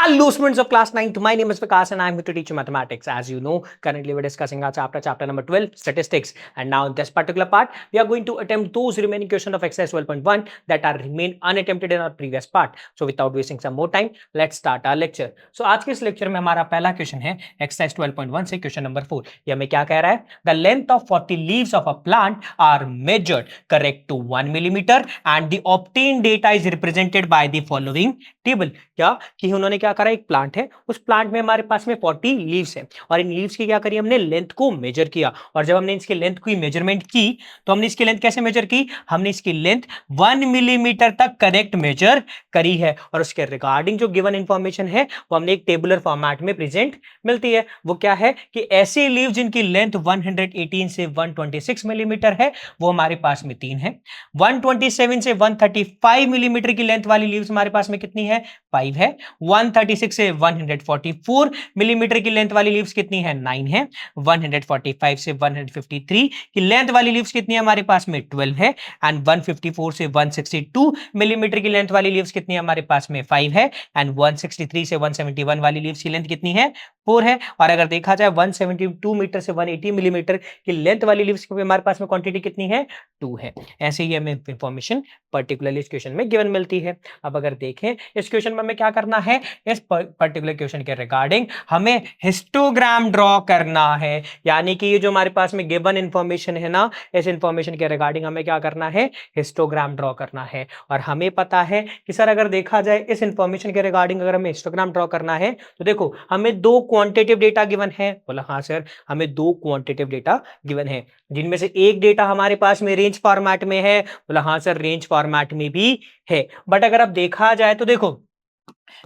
Hello students of class 9th, my name is Vikas and I am here to teach you mathematics. As you know, currently we're discussing our chapter number 12, statistics. And now in this particular part, we are going to attempt those remaining questions of exercise 12.1 that are remain unattempted in our previous part. So without wasting some more time, let's start our lecture. So आज के इस lecture में हमारा पहला question है exercise 12.1 से question number 4. ये हमें क्या कह रहा है? The length of 40 leaves of a plant are measured correct to 1 millimeter and the obtained data is represented by the following table. क्या कि उन्होंने क्या करा, एक प्लांट है, उस प्लांट में हमारे पास में 40 लीव्स है और इन लीव्स की क्या करी हमने लेंथ को मेजर किया और जब हमने इसकी लेंथ की मेजरमेंट की तो हमने इसकी लेंथ कैसे मेजर की, हमने इसकी लेंथ 1 मिलीमीटर तक करेक्ट मेजर करी है और उसके रिगार्डिंग जो गिवन इंफॉर्मेशन है वो हमने एक टेबुलर फॉर्मेट में प्रेजेंट मिलती है. वो क्या है कि ऐसी लीव जिनकी लेंथ 118 से 126 मिलीमीटर है वो हमारे पास में 3 है. 127 से 135 मिलीमीटर की लेंथ वाली लीव्स हमारे पास में कितनी है, 5 है. 136 से 144 मिलीमीटर की लेंथ वाली लीव्स कितनी है, 9 है. 145 से 153 की लेंथ वाली लीव्स कितनी है हमारे पास में, 12 है. एंड 154 से 162 मिलीमीटर की लेंथ वाली लीव्स कितनी है हमारे पास में, 5 है. एंड 163 से 171 वाली लीव्स की लेंथ कितनी है, 4 है. और अगर देखा जाए 172 मीटर से 180 मिलीमीटर की लेंथ वाली लीव्स की हमारे पास में क्वांटिटी कितनी है, 2 है. ऐसे ही हमें इंफॉर्मेशन पर्टिकुलरली इस क्वेश्चन में गिवन मिलती है. अब अगर देखें इस क्वेश्चन में हमें क्या करना है, इस पर्टिकुलर क्वेश्चन के रिगार्डिंग हमें हिस्टोग्राम ड्रॉ करना है. यानी कि ये जो हमारे पास में गिवन इंफॉर्मेशन है ना, इस इंफॉर्मेशन के रिगार्डिंग हमें क्या करना है, हिस्टोग्राम ड्रॉ करना है. और हमें पता है कि सर अगर देखा जाए इस इंफॉर्मेशन के रिगार्डिंग अगर हमें हिस्टोग्राम ड्रॉ करना है तो देखो हमें 2 क्वांटिटेटिव डेटा गिवन है. बोला हाँ सर हमें 2 क्वांटिटेटिव डेटा गिवन है जिनमें से एक डेटा हमारे पास में रेंज फॉर्मेट में है. बोला हाँ सर रेंज फॉर्मेट में भी है. बट अगर अब देखा जाए तो देखो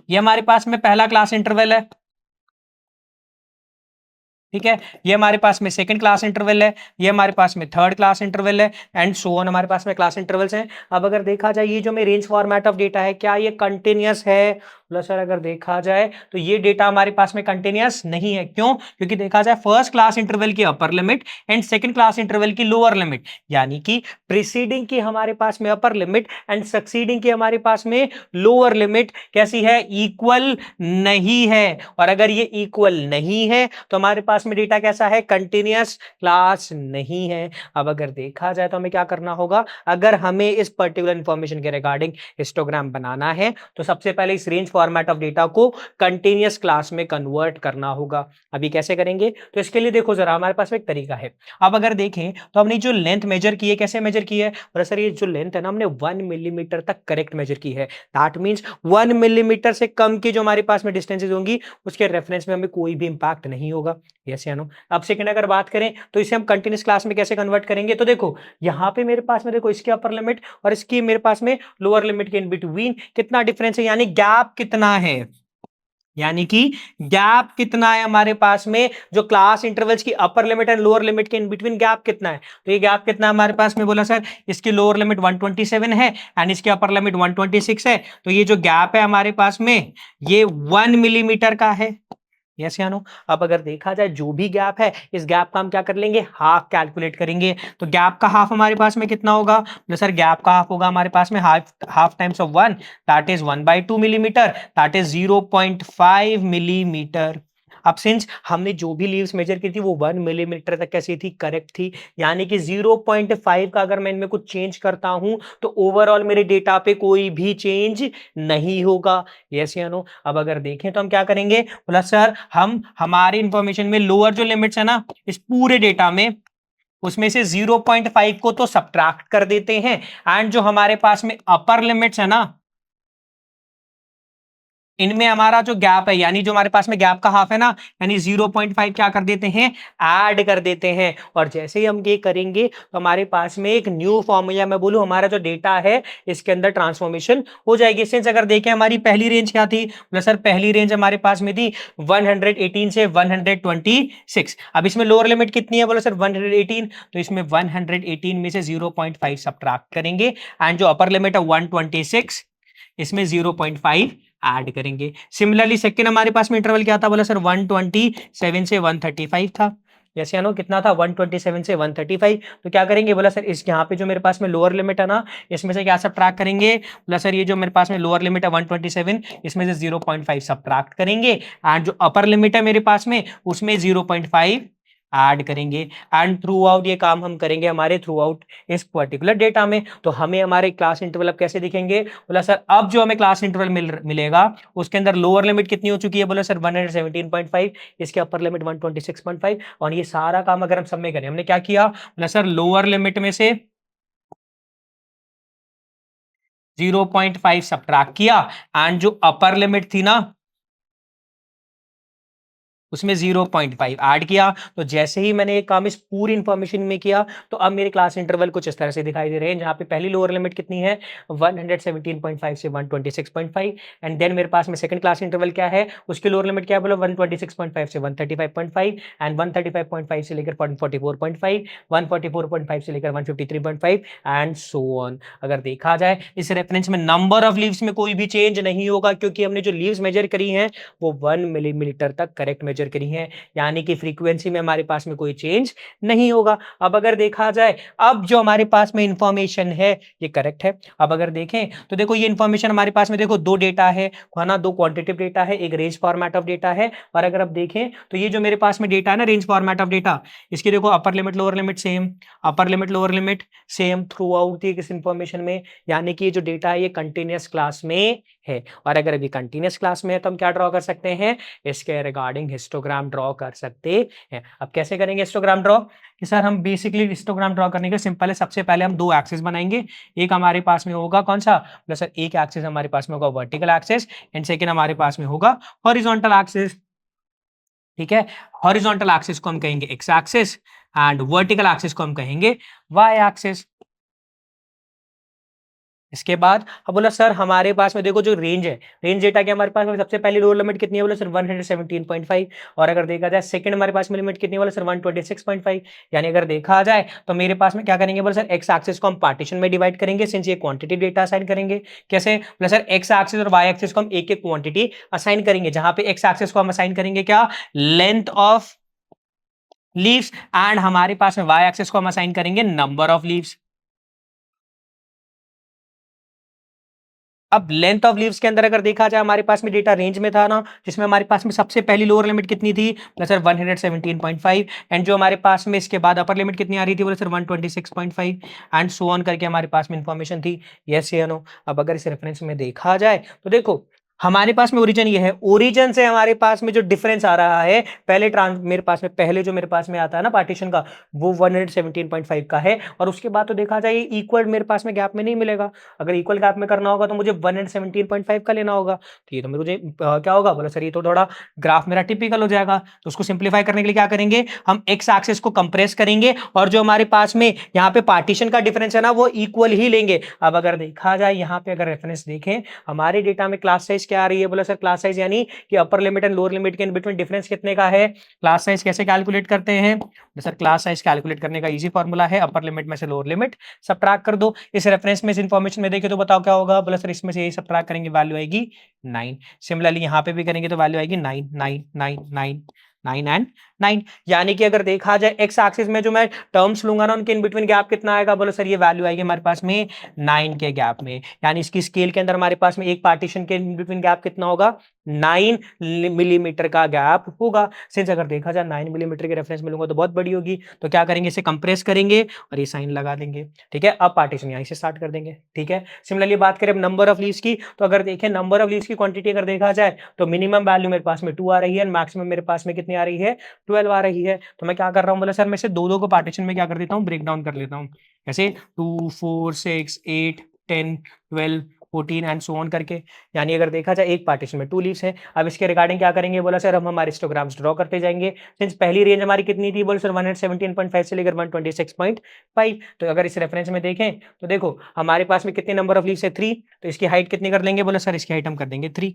ये हमारे पास में पहला क्लास इंटरवल है, ठीक है. ये हमारे पास में सेकंड क्लास इंटरवल है, ये हमारे पास में थर्ड क्लास इंटरवल है एंड सो ऑन हमारे पास में क्लास इंटरवल्स हैं. अब अगर देखा जाए ये जो में रेंज फॉर्मेट ऑफ डेटा है क्या ये कंटिन्यूअस है, सर अगर देखा जाए तो ये डेटा हमारे पास में कंटिन्यूअस नहीं है. क्यों? क्योंकि देखा जाए फर्स्ट क्लास इंटरवल की upper limit and second class interval की लोअर लिमिट, यानी कि प्रीसीडिंग की हमारे पास में अपर लिमिट एंड सक्सीडिंग की हमारे पास में लोअर लिमिट कैसी है, इक्वल नहीं है. और अगर ये इक्वल नहीं है तो हमारे पास में डेटा कैसा है, कंटिन्यूअस क्लास नहीं है. अब अगर देखा जाए तो हमें क्या करना होगा, अगर हमें इस पर्टिकुलर इंफॉर्मेशन के रिगार्डिंग हिस्टोग्राम बनाना है तो सबसे पहले इस रेंज फॉर्मेट ऑफ डेटा को कंटिन्यूअस क्लास में कन्वर्ट करना होगा. अभी कैसे करेंगे, तो इसके लिए देखो जरा हमारे पास में एक तरीका है. अब अगर देखें तो हमने जो लेंथ मेजर की है कैसे मेजर की है, और सर ये जो लेंथ है ना हमने 1 मिलीमीटर तक करेक्ट मेजर की है. दैट मींस 1 मिलीमीटर से कम की जो हमारे पास में डिस्टेंसेस होंगी उसके रेफरेंस में हमें कोई भी इंपैक्ट नहीं होगा. यस या नो. अब सेकंड अगर बात करें तो इसे हम कंटिन्यूअस क्लास में कैसे कन्वर्ट करेंगे, तो देखो यहां पे मेरे पास में देखो इसकी अपर लिमिट और इसकी मेरे पास में लोअर लिमिट के इन बिटवीन कितना डिफरेंस है, यानी गैप कितना है, यानी कि गैप कितना है हमारे पास में जो क्लास इंटरवल्स की upper limit and lower limit के इन बिटवीन गैप कितना है. तो ये गैप कितना है हमारे पास में, बोला सर इसकी लोअर लिमिट 127 है एंड इसकी अपर लिमिट 126 है. तो ये जो गैप है हमारे पास में ये 1 मिलीमीटर का है. यस या नो. अब अगर देखा जाए जो भी गैप है इस गैप का हम क्या कर लेंगे, हाफ कैलकुलेट करेंगे. तो गैप का हाफ हमारे पास में कितना होगा, तो सर गैप का हाफ होगा हमारे पास में half times of 1 that is 1/2 millimetre that is 0.5 millimetre. अब सिंस हमने जो भी लीव्स मेजर की थी वो 1 मिलीमीटर तक कैसी थी, करेक्ट थी. यानी कि 0.5 का अगर मैं इनमें कुछ चेंज करता हूं तो ओवरऑल मेरे डेटा पे कोई भी चेंज नहीं होगा. यस या नो. अब अगर देखें तो हम क्या करेंगे, बोला सर हम हमारी इंफॉर्मेशन में लोअर जो लिमिट्स है ना इस पूरे डेटा में उसमें से 0.5 को तो सब्ट्रैक्ट कर देते हैं एंड जो हमारे पास में अपर लिमिट्स है ना इनमें हमारा जो गैप है यानी जो हमारे पास में गैप का हाफ है ना यानी 0.5 क्या कर देते हैं, ऐड कर देते हैं. और जैसे ही हम ये करेंगे तो हमारे पास में एक न्यू फॉर्मूला मैं बोलूं हमारा जो डेटा है इसके अंदर ट्रांसफॉर्मेशन हो जाएगी. सिंस अगर देखें हमारी पहली रेंज क्या थी, बोला सर पहली रेंज हमारे पास में थी 118 से 126. अब इसमें लोअर लिमिट कितनी है, बोला सर 118. तो इसमें 118 में से 0.5 सब्ट्रैक्ट करेंगे एंड जो अपर लिमिट है 126 इसमें 0.5 ऐड करेंगे. सिमिलरली सेकंड हमारे पास में इंटरवल क्या था, बोला सर 127 से 135 था. यस या नो, कितना था 127 से 135। तो क्या करेंगे बोला सर, इस यहाँ पे जो मेरे पास में लोअर लिमिट है ना, इसमें से क्या सब्ट्रैक्ट करेंगे बोला सर, ये जो मेरे पास में लोअर लिमिट है 127, इसमें से 0.5 सब्ट्रैक्ट करेंगे, एंड जो अपर लिमिट है मेरे पास में उसमें 0.5 ऐड करेंगे, एंड थ्रू आउट ये काम हम करेंगे हमारे थ्रू आउट इस पर्टिकुलर डेटा में। तो हमें हमारे क्लास इंटरवल अब कैसे दिखेंगे बोला सर, अब जो हमें क्लास इंटरवल मिलेगा उसके अंदर लोअर लिमिट कितनी हो चुकी है बोला सर 117.5, इसके अपर लिमिट 126.5, और ये सारा काम अगर हम सब में करें, हमने क्या किया बोला सर, लोअर लिमिट में से 0.5 सब्ट्रैक्ट किया, एंड जो अपर लिमिट थी ना उसमें 0.5 ऐड किया। तो जैसे ही मैंने ये काम इस पूरी इंफॉर्मेशन में किया, तो अब मेरे क्लास इंटरवल कुछ इस तरह से दिखाई दे रहे हैं, जहां पे पहली लोअर लिमिट कितनी है 117.5 से 126.5, एंड देन मेरे पास में सेकंड क्लास इंटरवल क्या है, उसकी लोअर लिमिट क्या है बोलो 126.5 से 135.5, एंड 135.5 से लेकर 144.5, 144.5 से लेकर 153.5, एंड सो ऑन। अगर देखा जाए इस रेफरेंस में नंबर ऑफ लीव्स में कोई भी चेंज नहीं होगा, क्योंकि हमने जो लीव्स मेजर करी हैं वो 1 मिलीमीटर तक करेक्ट मेजर करी है, यानी कि फ्रीक्वेंसी में हमारे पास में कोई चेंज नहीं होगा। अब अगर देखा जाए, अब जो हमारे पास में इंफॉर्मेशन है ये करेक्ट है। अब अगर देखें तो देखो ये इंफॉर्मेशन हमारे पास में देखो दो डेटा है ना, दो क्वांटिटेटिव डेटा है, एक रेंज फॉर्मेट ऑफ डेटा है। और अगर आप देखें तो ये जो मेरे पास में डेटा है ना, रेंज फॉर्मेट ऑफ डेटा, इसकी देखो upper limit lower limit same, upper limit lower limit same through out थी इस इंफॉर्मेशन में, यानी कि ये जो डेटा है ये कंटिन्यूअस क्लास में है। और अगर अभी कंटिन्यूअस क्लास में है तो हम क्या ड्रॉ कर सकते हैं, इसके रिगार्डिंग हिस्टोग्राम ड्रॉ कर सकते हैं। अब कैसे करेंगे हिस्टोग्राम ड्रॉ, कि सर हम बेसिकली हिस्टोग्राम ड्रॉ करने के सिंपल है, सबसे पहले हम दो एक्सिस बनाएंगे। एक हमारे पास में होगा कौन सा प्लस सर, एक एक्सिस हमारे पास में होगा वर्टिकल एक्सिस, एंड सेकंड हमारे पास में होगा हॉरिजॉन्टल एक्सिस। ठीक है, हॉरिजॉन्टल एक्सिस को हम कहेंगे x axis, and vertical axis को हम कहेंगे वाई एक्सिस। इसके बाद अब बोला सर हमारे पास में देखो जो रेंज है, रेंज डेटा की हमारे पास में सबसे पहली लोअर लिमिट कितनी है बोला सर 117.5, और अगर देखा जाए सेकंड हमारे पास में लिमिट कितनी है बोला सर 126.5। यानी अगर देखा जाए तो मेरे पास में क्या करेंगे बोला सर, एक्स एक्सिस को हम पार्टीशन में डिवाइड करेंगे, सिंस ये क्वांटिटी डेटा असाइन करेंगे। कैसे बोला सर, एक्स एक्सिस और वाई एक्सिस को हम एक एक क्वांटिटी असाइन करेंगे, जहां पे एक्स एक्सिस को हम असाइन करेंगे क्या, लेंथ ऑफ लीव्स, एंड हमारे पास में वाई एक्सिस को हम असाइन करेंगे नंबर ऑफ लीव्स। अब लेंथ ऑफ लीव्स के अंदर अगर देखा जाए, हमारे पास में डेटा रेंज में था ना, जिसमें हमारे पास में सबसे पहली लोअर लिमिट कितनी थी बोले सर 117.5, एंड जो हमारे पास में इसके बाद अपर लिमिट कितनी आ रही थी बोले सर 126.5, एंड सो ऑन करके हमारे पास में इंफॉर्मेशन थी, यस या नो। अब अगर इस रेफरेंस में देखा जाए तो देखो हमारे पास में ओरिजिन ये है, ओरिजिन से हमारे पास में जो डिफरेंस आ रहा है, पहले मेरे पास में पहले जो मेरे पास में आता है ना पार्टीशन का, वो 117.5 का है, और उसके बाद तो देखा जाए इक्वल मेरे पास में गैप में नहीं मिलेगा। अगर इक्वल गैप में करना होगा तो मुझे 117.5 का लेना होगा। तो ये तो मुझे क्या होगा बोला सर, ये तो थोड़ा ग्राफ मेरा टिपिकल हो जाएगा। तो उसको सिंप्लीफाई करने के लिए क्या करेंगे, हम एक्स एक्सिस को कंप्रेस करेंगे, और जो हमारे पास में यहाँ पे पार्टीशन का डिफरेंस है ना, वो इक्वल ही लेंगे। अब अगर देखा जाए यहाँ पे अगर रेफरेंस देखें, हमारे डेटा में क्लास साइज क्या आ रही है बोला सर, क्लास साइज यानी कि upper limit and lower limit के इन बिटवीन डिफरेंस कितने का है। क्लास साइज कैसे कैलकुलेट करते हैं सर, क्लास साइज कैलकुलेट करने का इजी फॉर्मूला है, अपर लिमिट में से लोअर लिमिट सब्ट्रैक्ट कर दो। इस रेफरेंस में इस इंफॉर्मेशन में देखे तो बताओ क्या होगा बोला सर, इसमें से यही सब्ट्रैक्ट करेंगे, वैल्यू आएगी 9। सिमिलरली यहाँ पे भी करेंगे तो वैल्यू आएगी 9 9 9 9 9 एंड 9। यानी कि अगर देखा जाए एक्स एक्सिस में जो मैं टर्म्स लूंगा ना, उनके इन बिटवीन गैप कितना आएगा बोलो सर, ये वैल्यू आएगी हमारे पास में 9 के गैप में। यानी इसकी स्केल के अंदर हमारे पास में एक पार्टीशन के इन बिटवीन गैप कितना होगा, 9 मिलीमीटर का गैप होगा। सिंस अगर देखा जाए 9 मिलीमीटर के रेफरेंस में लूंगा तो बहुत बड़ी होगी, तो क्या करेंगे, इसे कंप्रेस करेंगे और ये साइन लगा देंगे। ठीक है, अब पार्टीशन यहीं से स्टार्ट कर देंगे। ठीक है, सिमिलरली बात करें नंबर ऑफ लीव्स की, तो अगर देखें नंबर ऑफ लीव्स की क्वांटिटी अगर देखा जाए तो मिनिमम वैल्यू मेरे पास में 2 आ रही है, मैक्सिमम मेरे पास में कितनी आ रही है, 12 आ रही है। तो मैं क्या कर रहा हूँ बोला सर, मैं इसे दो दो को पार्टीशन में क्या कर देता हूँ, ब्रेक डाउन कर लेता हूँ। कैसे, 2 4 6 8 10 12 14 एंड सो ऑन करके। यानी अगर देखा जाए एक पार्टीशन में 2 लीव्स हैं। अब इसके रिगार्डिंग क्या करेंगे बोला सर, हम हमारे हिस्टोग्राम्स ड्रॉ करते जाएंगे। सिंस पहली रेंज हमारी कितनी थी बोला सर, 117.5 से लेकर 126.5। तो अगर इस रेफरेंस में देखें तो देखो हमारे पास में कितने नंबर ऑफ लीव्स है, 3। तो इसकी हाइट कितनी कर लेंगे बोला सर, इसकी हाइट हम कर देंगे 3,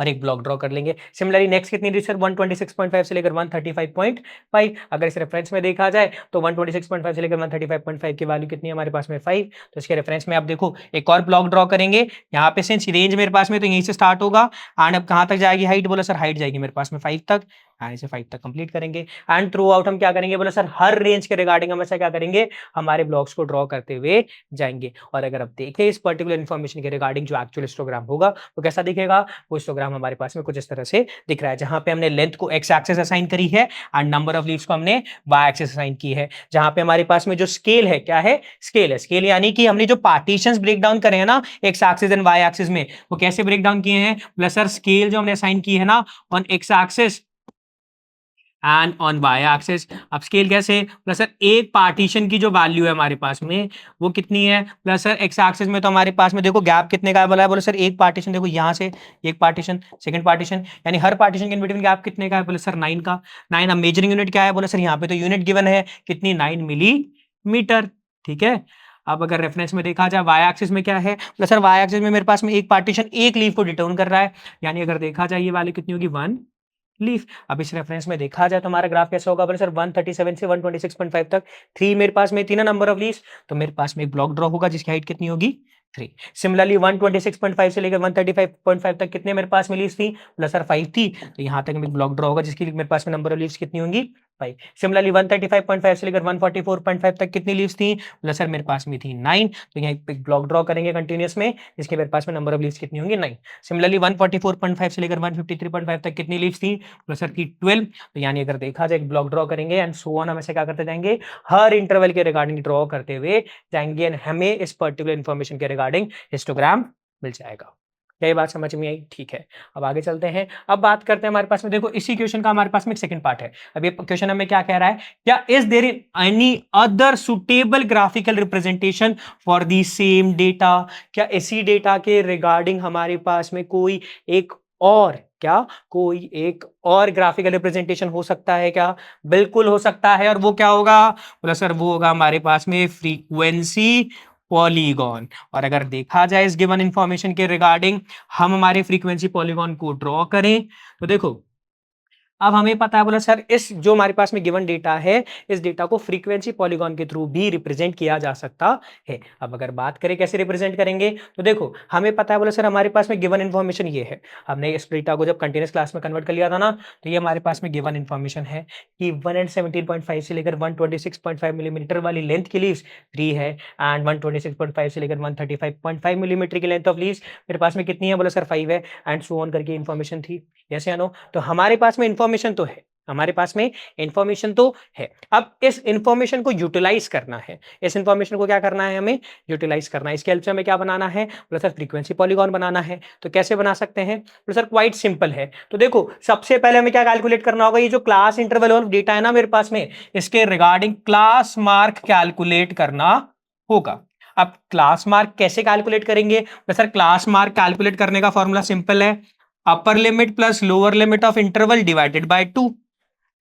और एक ब्लॉक ड्रॉ कर लेंगे। सिमिलरली नेक्स्ट कितनी थी सर, 126.5 से लेकर 135.5। अगर इस रेफरेंस में देखा जाए तो 126.5 से लेकर 135.5 की वैल्यू कितनी है हमारे पास में, 5। तो इसके रेफरेंस में आप देखो एक और ब्लॉक ड्रॉ करेंगे। यहाँ पे सिंस रेंज मेरे पास में तो यहीं से स्टार्ट होगा, एंड अब कहाँ तक जाएगी हाइट बोला सर, हाइट जाएगी मेरे पास में 5 तक, एंड इसे 5 तक कंप्लीट करेंगे एंड थ्रू आउट हम क्या करेंगे बोले सर हर रेंज के रिगार्डिंग हम ऐसा क्या करेंगे हमारे ब्लॉक्स को ड्रॉ करते हुए जाएंगे। और अगर आप देखें इस पर्टिकुलर इन्फॉर्मेशन के रिगार्डिंग जो एक्चुअल हिस्टोग्राम होगा वो कैसा दिखेगा, वो हिस्टोग्राम हमारे पास में कुछ इस तरह से दिख रहा है, जहां पे हमने लेंथ को एक्स एक्सिस असाइन करी है एंड नंबर ऑफ लीव्स को हमने वाई एक्सिस असाइन की है। जहां पे हमारे पास में जो स्केल है क्या है, स्केल है, स्केल यानी कि हमने जो पार्टीशंस ब्रेक डाउन करे हैं ना x axis and y axis में, वो कैसे ब्रेक डाउन किए हैं प्लस सर स्केल जो हमने असाइन की है ना on x axis and on y axis. अब स्केल कैसे, प्लस सर एक पार्टीशन की जो वैल्यू है हमारे पास में वो कितनी है, प्लस सर एक्स एक्सिस में तो हमारे पास में देखो गैप कितने का है बोला है, बोले सर एक पार्टीशन देखो यहाँ से एक पार्टीशन सेकंड पार्टीशन यानी हर पार्टीशन के इन बिटवीन गैप कितने का है, बोले सर 9 का। 9 अब मेजरिंग यूनिट क्या है, बोले सर यहाँ पे तो यूनिट गिवन है कितनी 9 मिलीमीटर। ठीक है, अब अगर रेफरेंस में देखा जाए वाई एक्सिस में क्या है, प्लस सर वाई एक्सिस में मेरे पास में एक पार्टीशन एक लीफ को डिटर्न कर रहा है, यानी अगर देखा जाए ये वाली कितनी होगी 1 लीफ। अब इस रेफरेंस में देखा जाए तो हमारा ग्राफ कैसा होगा बोले सर 137 से 126.5 तक 3 मेरे पास में थी ना नंबर ऑफ लीव्स, तो मेरे पास में एक ब्लॉक ड्रॉ होगा जिसकी हाइट कितनी होगी 3। सिमिलरली 126.5 से लेकर 135.5 तक कितने मेरे पास में लीव्स थी, प्लस सर 5 थी, तो यहाँ तक एक ब्लॉक ड्रॉ होगा जिसकी मेरे पास में नंबर ऑफ लीव्स कितनी होंगी 5। सिमिलरली 135.5 से लेकर 144.5 तक कितनी लीव्स थी, प्लस सर मेरे पास में थी 9, तो यहाँ एक ब्लॉक ड्रॉ करेंगे कंटिन्यूस में जिसके मेरे पास में नंबर ऑफ लीव्स कितनी होंगी 9। सिमिलरली 144.5 से लेकर 153.5 तक कितनी लीव्स थी, प्लस सर की 12, तो यानी अगर देखा जाए एक ब्लॉक ड्रॉ करेंगे एंड सो ऑन हम ऐसे क्या करते जाएंगे हर इंटरवल के रिगार्डिंग ड्रॉ करते हुए जाएंगे एंड हमें इस पर्टिकुलर इन्फॉर्मेशन के रिगार्डिंग हिस्टोग्राम मिल जाएगा। क्या ये बात समझ में आई? ठीक है, अब आगे चलते हैं। अब बात करते हैं हमारे पास में देखो इसी क्वेश्चन का हमारे पास में एक सेकंड पार्ट है। अब ये क्वेश्चन हमें क्या कह रहा है, क्या is there any other suitable graphical representation for the same data, क्या इसी डेटा के रिगार्डिंग हमारे पास में कोई एक और क्या कोई एक और ग्राफिकल रिप्रेजेंटेशन हो सकता है क्या? बिल्कुल हो सकता है, और वो क्या होगा बोला सर, वो होगा हमारे पास में फ्रीक्वेंसी पॉलीगॉन। और अगर देखा जाए इस गिवन इंफॉर्मेशन के रिगार्डिंग हम हमारे फ्रीक्वेंसी पॉलीगॉन को ड्रॉ करें तो देखो अब हमें पता है बोला सर इस जो हमारे पास में गिवन डेटा है इस डेटा को फ्रीक्वेंसी पॉलीगॉन के थ्रू भी रिप्रेजेंट किया जा सकता है। अब अगर बात करें कैसे रिप्रेजेंट करेंगे तो देखो हमें पता है बोला सर हमारे पास में गिवन इन्फॉर्मेशन ये है, हमने इस डेटा को जब कंटिन्यूस क्लास में कन्वर्ट कर लिया था ना, तो ये हमारे पास में गिवन इन्फॉर्मेशन है कि 117.5 से लेकर 126.5 मिलीमीटर वाली लेंथ की लीव्स 3 है एंड 126.5 से लेकर 135.5 मिलीमीटर की लेंथ ऑफ लीव्स मेरे पास में कितनी है बोला सर 5 है एंड सो ऑन करके इन्फॉर्मेशन थी। यस या नो? तो हमारे पास में इंफॉर्मेशन तो है, हमारे पास में इंफॉर्मेशन तो है। अब इस इंफॉर्मेशन को यूटिलाइज करना है, इस इंफॉर्मेशन को क्या करना है हमें यूटिलाइज करना है। इसके हेल्प से हमें क्या बनाना है बोला सर फ्रीक्वेंसी पॉलीगॉन बनाना है। तो कैसे बना सकते हैं बोला सर क्वाइट सिंपल है। तो देखो सबसे पहले हमें क्या कैलकुलेट करना होगा, ये जो क्लास इंटरवल ऑफ डेटा है ना मेरे पास में इसके रिगार्डिंग क्लास मार्क कैलकुलेट करना होगा। अब क्लास मार्क कैसे कैलकुलेट करेंगे बोला सर, क्लास मार्क कैलकुलेट करने का फॉर्मूला सिंपल है, upper limit plus lower limit of interval divided by 2।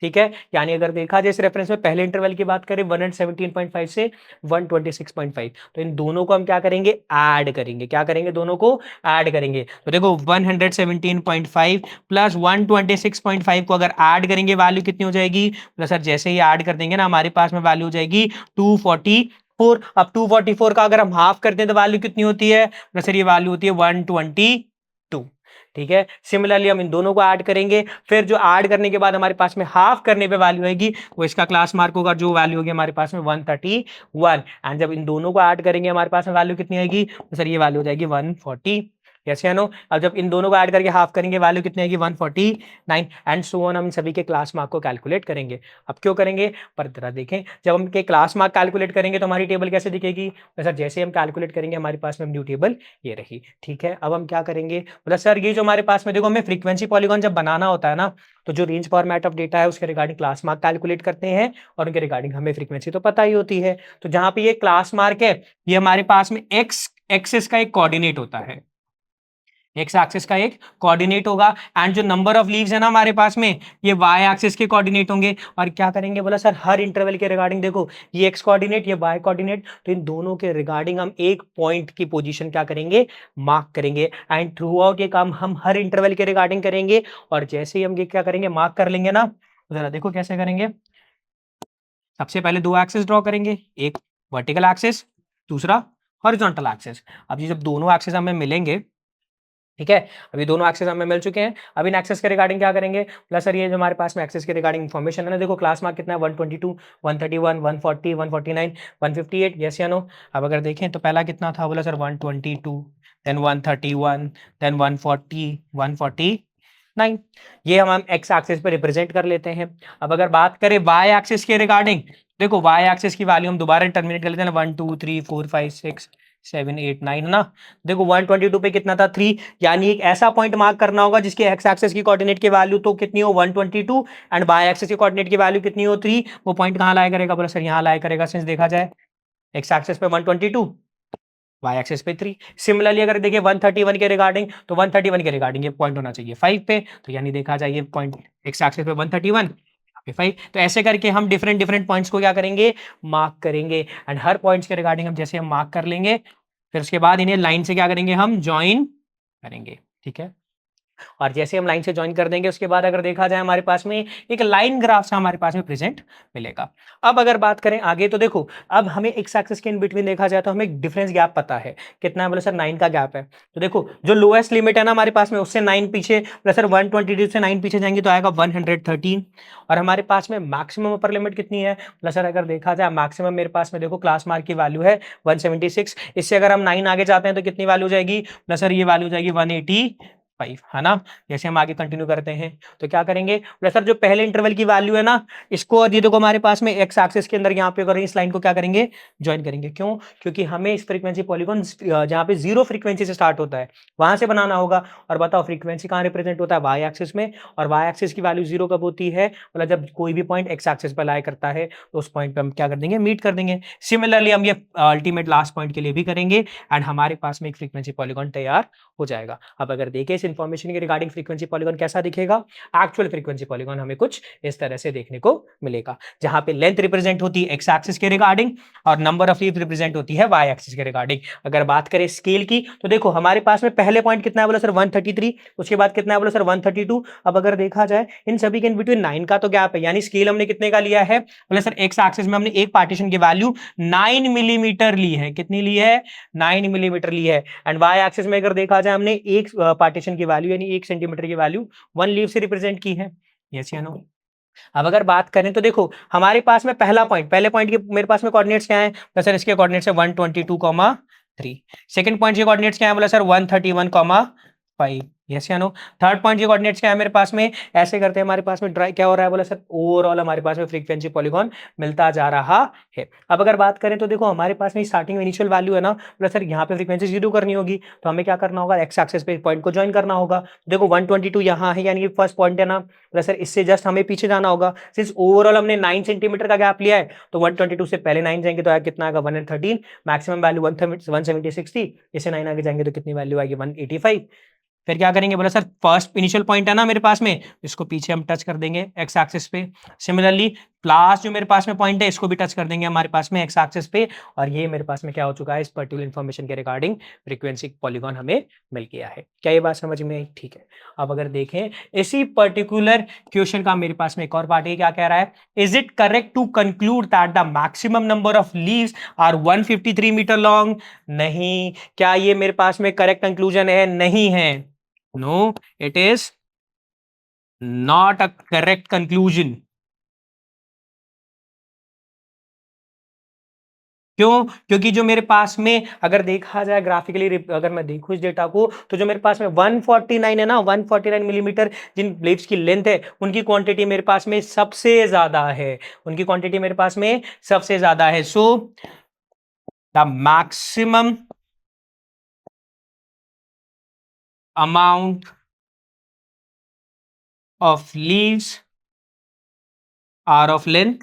ठीक है, यानी अगर देखा जाए इस रेफरेंस में पहले इंटरवल की बात करें 117.5 से 126.5, तो इन दोनों को हम क्या करेंगे ऐड करेंगे, क्या करेंगे दोनों को ऐड करेंगे। तो देखो 117.5 प्लस 126.5 को अगर ऐड करेंगे वैल्यू कितनी हो जाएगी प्लस सर जैसे ही ऐड कर देंगे ना हमारे पास में वैल्यू हो जाएगी 244। अब 244 का अगर हम हाफ करते हैं तो वैल्यू कितनी होती है प्लस सर ये वैल्यू होती है 122। ठीक है, सिमिलरली हम इन दोनों को ऐड करेंगे, फिर जो ऐड करने के बाद हमारे पास में हाफ करने पे वैल्यू आएगी वो इसका क्लास मार्क होगा, जो वैल्यू होगी हमारे पास में 131 एंड जब इन दोनों को ऐड करेंगे हमारे पास में वैल्यू कितनी आएगी तो सर ये वैल्यू हो जाएगी 140। यस या नो? अब जब इन दोनों को ऐड करके हाफ करेंगे वैल्यू कितनी आएगी 149 एंड सो ऑन। हम इन सभी के क्लास मार्क को कैलकुलेट करेंगे। अब क्यों करेंगे पर जरा देखें, जब हम के क्लास मार्क कैलकुलेट करेंगे तो हमारी टेबल कैसे दिखेगी तो सर जैसे हम कैलकुलेट करेंगे हमारे पास में न्यू टेबल ये रही। ठीक है, अब हम क्या करेंगे मतलब सर ये जो हमारे पास में देखो हमें फ्रीक्वेंसी पॉलीगॉन जब बनाना होता है ना, तो जो रेंज फॉर्मेट ऑफ डेटा है उसके रिगार्डिंग क्लास मार्क कैलकुलेट करते हैं और उनके रिगार्डिंग हमें फ्रीक्वेंसी तो पता ही होती है। तो जहां पे ये क्लास मार्क है ये हमारे पास में एक्स एक्सिस का एक कोऑर्डिनेट होता है, एक्स एक्सिस का एक कोऑर्डिनेट होगा एंड जो नंबर ऑफ लीव्स है ना हमारे पास में ये वाई एक्सिस के कोऑर्डिनेट होंगे। और क्या करेंगे बोला सर हर इंटरवल के रिगार्डिंग देखो ये एक्स कोऑर्डिनेट ये वाई कोऑर्डिनेट, तो इन दोनों के रिगार्डिंग हम एक पॉइंट की पोजीशन क्या करेंगे मार्क करेंगे एंड थ्रू आउट ये काम हम हर इंटरवल के रिगार्डिंग करेंगे। और जैसे ही हम ये क्या करेंगे मार्क कर लेंगे ना, जरा देखो कैसे करेंगे। सबसे पहले दो एक्सिस ड्रॉ करेंगे, एक वर्टिकल एक्सिस दूसरा हॉरिजॉन्टल एक्सिस। अब ये जब दोनों एक्सिस हमें मिलेंगे ठीक है, अभी दोनों एक्सेस हमें मिल चुके हैं। अब इन एक्सेस के रिगार्डिंग क्या करेंगे, प्लस सर ये जो हमारे पास में एक्सेस के रिगार्डिंग इन्फॉर्मेशन है ना, देखो क्लास मार्क कितना है 122, 131, 140, 149, 158, यस या नो। अब अगर देखें तो पहला कितना था, बोला सर 122, देन 131, देन 140, 149, ये हम एक्स एक्सिस पे रिप्रेजेंट कर लेते हैं। अब अगर बात करें वाई एक्सिस के रिगार्डिंग, देखो वाई एक्सिस की वैल्यू हम दोबारा टर्मिनेट कर लेते हैं ना, 1 2 3 4 5 6 7 8 9 है ना। देखो 122 पे कितना था 3, यानी एक ऐसा पॉइंट मार्क करना होगा जिसके एक्स एक्सिस की कोऑर्डिनेट की वैल्यू तो कितनी हो 122 एंड वाई एक्सिस की कोऑर्डिनेट की वैल्यू कितनी हो 3। वो पॉइंट कहां लाया करेगा, बोला सर यहां लाया करेगा, सिंस देखा जाए एक्स एक्सिस पे 122, वाई एक्सिस पे 3। सिमिलरली अगर देखिए 131 के रिगार्डिंग, तो 131 के रिगार्डिंग ये पॉइंट होना चाहिए 5 पे, तो यानी देखा जाए ये पॉइंट एक्स एक्सिस पे 131 पे 5। तो ऐसे करके हम डिफरेंट डिफरेंट पॉइंट्स को क्या करेंगे, मार्क करेंगे एंड हर पॉइंट्स के रिगार्डिंग हम जैसे हम मार्क कर लेंगे, फिर उसके बाद इन्हें लाइन से क्या करेंगे, हम ज्वाइन करेंगे। ठीक है, और जैसे हम लाइन से ज्वाइन कर देंगे उसके बाद अगर देखा जाए हमारे पास में एक लाइन ग्राफ सा हमारे पास में प्रेजेंट मिलेगा। अब अगर बात करें आगे, तो देखो अब हमें एक्स एक्सिस के इन बिटवीन देखा जाए तो हमें एक डिफरेंस गैप पता है, कितना है, बोले सर 9 का गैप है। तो देखो जो लोएस्ट लिमिट है ना हमारे पास में, उससे 9 पीछे, बोले सर 122 से 9 पीछे जाएंगे तो आएगा 113। और हमारे पास में मैक्सिमम अपर लिमिट कितनी है, बोले सर अगर देखा जाए मैक्सिमम मेरे पास में देखो क्लास मार्क की वैल्यू है 176, इससे अगर हम 9 आगे जाते हैं तो कितनी वैल्यू जाएगी, बोले सर ये वैल्यू जाएगी 185, है ना। जैसे हम आगे कंटिन्यू करते हैं तो क्या करेंगे, बोले सर जो पहले इंटरवल की वैल्यू है ना, इसको और ये देखो हमारे पास में एक्स एक्सिस के अंदर यहाँ पे अगर इस लाइन को क्या करेंगे, ज्वाइन करेंगे। क्यों, क्योंकि हमें इस फ्रीक्वेंसी पॉलीगॉन जहाँ पे जीरो फ्रीक्वेंसी से स्टार्ट होता है वहां से बनाना होगा। और बताओ फ्रीक्वेंसी कहाँ रिप्रेजेंट होता है, वाई एक्सिस में, और वाई एक्सिस की वैल्यू जीरो कब होती है, मतलब जब कोई भी पॉइंट एक्स एक्सिस पर लाई करता है तो उस पॉइंट पे हम क्या कर देंगे, मीट कर देंगे। सिमिलरली हम ये अल्टीमेट लास्ट पॉइंट के लिए भी करेंगे एंड हमारे पास में एक फ्रीक्वेंसी पॉलीगॉन तैयार हो जाएगा। अब अगर देखें इस इंफॉर्मेशन के रिगार्डिंग फ्रीक्वेंसी पॉलीगॉन कैसा दिखेगा, एक्चुअल फ्रीक्वेंसी पॉलीगॉन हमें कुछ इस तरह से देखने को मिलेगा, जहां पे लेंथ रिप्रेजेंट होती है एक्स एक्सिस के रिगार्डिंग और नंबर ऑफ लीफ रिप्रेजेंट होती है वाई एक्सिस के रिगार्डिंग। अगर बात करें स्केल की, तो देखो हमारे पास में पहले पॉइंट कितना है, बोला सर 133, उसके बाद कितना है, बोला सर 132। अब अगर देखा जाए इन सभी के इन बिटवीन 9 का तो गैप है, यानी स्केल हमने कितने का लिया है, बोला सर एक्स एक्सिस में हमने एक पार्टीशन की वैल्यू 9 मिलीमीटर ली है, कितनी ली है, 9 मिलीमीटर ली है। एंड वाई एक्सिस में अगर देखा जाए हमने एक पार्टीशन की वैल्यू यानी 1 सेंटीमीटर की वैल्यू 1 लीफ से रिप्रेजेंट की है, यस या नो। अब अगर बात करें तो देखो हमारे पास में पहला पॉइंट, पहले पॉइंट के मेरे पास में कोऑर्डिनेट्स क्या है, तो सर इसके कोऑर्डिनेट्स है 122,3। सेकंड पॉइंट के कोऑर्डिनेट्स क्या है, बोला सर 131,5, यस या नो। थर्ड पॉइंट के कोऑर्डिनेट्स क्या है मेरे पास में, ऐसे करते हैं हमारे पास में ड्राई क्या हो रहा है, बोला सर ओवरऑल हमारे पास में फ्रीक्वेंसी पॉलीगॉन मिलता जा रहा है। अब अगर बात करें तो देखो हमारे पास में स्टार्टिंग में इनिशियल वैल्यू है ना, बोला सर यहाँ पे फ्रीक्वेंसी जीरो करनी होगी, तो हमें क्या करना होगा, एक्स एक्सिस पे पॉइंट को ज्वाइन करना होगा। देखो 122 यहाँ है, यानी कि फर्स्ट पॉइंट है ना, बोला सर इससे जस्ट हमें पीछे जाना होगा, सिंस ओवरऑल हमने 9 सेंटीमीटर का गैप लिया है, तो 122 से पहले 9 जाएंगे तो आगे कितना आएगा 113, मैक्सिमम वैल्यू 176 थी, इससे 9 आगे जाएंगे तो कितनी वैल्यू आएगी 185। फिर क्या करेंगे, बोला सर फर्स्ट इनिशियल पॉइंट है ना मेरे पास में, इसको पीछे हम टच कर देंगे एक्स एक्सिस पे। सिमिलरली लास्ट जो मेरे पास में पॉइंट है इसको भी टच कर देंगे हमारे पास में एक्स एक्सिस पे, और ये मेरे पास में क्या हो चुका है, इस पर्टिकुलर इन्फॉर्मेशन के रिगार्डिंग फ्रीक्वेंसी पॉलीगॉन हमें मिल गया है। क्या ये बात समझ में आई, ठीक है। अब अगर देखें इसी पर्टिकुलर क्वेश्चन का मेरे पास में एक और पार्ट है, क्या कह रहा है, is it correct to conclude that the maximum number of leaves are 153 metre long. नहीं, क्या ये मेरे पास में करेक्ट कंक्लूजन है, नहीं है, no it is not a correct conclusion। क्यों, क्योंकि जो मेरे पास में अगर देखा जाए ग्राफिकली, अगर मैं देखूं इस डेटा को, तो जो मेरे पास में 149 है ना, 149 मिलीमीटर जिन ब्लेड्स की लेंथ है उनकी क्वांटिटी मेरे पास में सबसे ज्यादा है, उनकी क्वांटिटी मेरे पास में सबसे ज्यादा है। So the maximum amount of leaves are of length